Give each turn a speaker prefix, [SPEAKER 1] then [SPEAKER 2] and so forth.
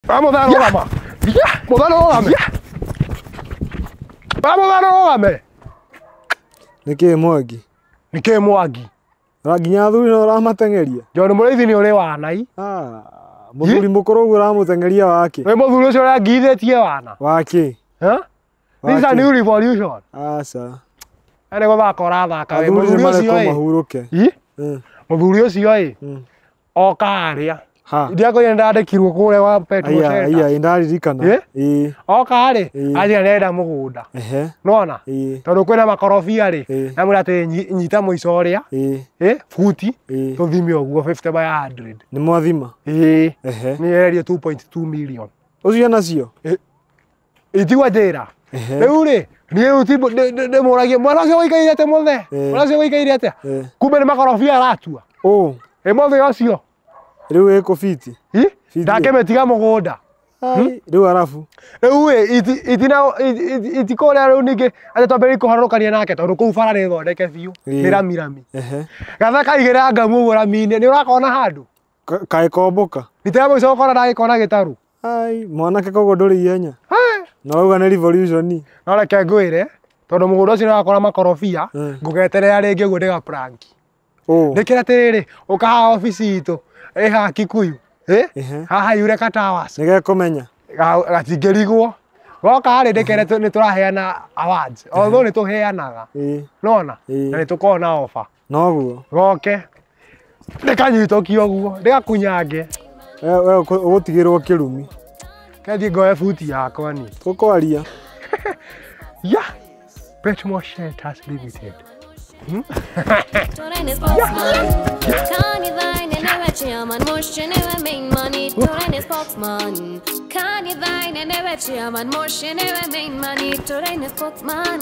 [SPEAKER 1] Vamos a dar rogama. Vamos a dar rogama. Vamos a dar rogama.
[SPEAKER 2] Niki Mwangi.
[SPEAKER 1] Niki Mwangi.
[SPEAKER 2] Nginya athuri no ramatengeria.
[SPEAKER 1] John Mũrĩithi nĩ ũrĩ wanai.
[SPEAKER 2] Mũthuri mũkũrũ ũguo ũramũtengeria wake.
[SPEAKER 1] We mũthuri ũcio ũrangithĩtie wana.
[SPEAKER 2] Wake.
[SPEAKER 1] This is a new revolution.
[SPEAKER 2] Aca.
[SPEAKER 1] Ene gũthaka ũrathaka we
[SPEAKER 2] Mũthuri
[SPEAKER 1] mũthuri
[SPEAKER 2] ũcio
[SPEAKER 1] ũcio
[SPEAKER 2] mahuruke.
[SPEAKER 1] Mũthuri ũcio ĩ. Oka harĩa. Ndiakoire ndandĩkirwo kũrĩa wa petrol center.
[SPEAKER 2] Aya ndaririkana.
[SPEAKER 1] Oka harĩ athia nenda mũgũnda. Nona? Tondũ kwĩna makorobia rĩ. Na mũrĩ atĩ nyita mũico ũrĩa. Futi. Tũthime ũguo 50 by 100.
[SPEAKER 2] Nĩ mwathima.
[SPEAKER 1] Nĩ yererio 2.2 million.
[SPEAKER 2] Ũcio nacio.
[SPEAKER 1] Itigwa njĩra. Rĩu rĩ niĩ ndĩmũragia mwana ũcio ũikaire atĩa mothe. Mwana ũcio ũikaire atĩa. Kumbe nĩ makorobia aratua. Mothe ũcio.
[SPEAKER 2] Rĩu ĩkũ fiti.
[SPEAKER 1] Ndakĩmĩtiga mũgũnda.
[SPEAKER 2] Rĩu arabu.
[SPEAKER 1] Rĩu itikũrĩa rĩu ningĩ atĩ twambĩrĩrie kũharũrũkania nake tondũ kũu bara nĩ thondeke biũ. Nĩ rami. Gatha kaigĩra ngamu ũguo rami-inĩ nĩ ũrakona handũ.
[SPEAKER 2] Kaĩ komboka.
[SPEAKER 1] Rita rĩa mũico ũkona ndagĩkona gĩtarũ.
[SPEAKER 2] Mwanake koguo ndũrĩ ihenya. Na wauga nĩ revolution.
[SPEAKER 1] No reke ngwĩre tondũ mũgũnda ũcio nĩ wakora makorobia ngũgeterera rĩngĩ ũguo ndĩga prank. Ndĩkĩra atĩrĩrĩ ũka haha obici itũ. Haha Kikuyu. Haha Eureka Towers.
[SPEAKER 2] Nĩgekũmenya.
[SPEAKER 1] Gatingĩrigwo. Goka harĩ ndĩkĩre nĩ tũraheana awards. Although nĩ tũheanaga. Nona? Na nĩ tũkoragwo na offer.
[SPEAKER 2] Noguo.
[SPEAKER 1] Goke. Ndĩkanyitũkie ũguo. Ndĩgakunyange.
[SPEAKER 2] We ũgũtigĩrwo kĩrumi.
[SPEAKER 1] Kethiĩ ngoe buti yakwa niĩ.
[SPEAKER 2] Tũkwaria.
[SPEAKER 1] Petmore Shelters Limited.
[SPEAKER 3] Chairman, motion never main money. Torrent spokesman. Can you find and never chairman, motion never main money. Torrent spokesman.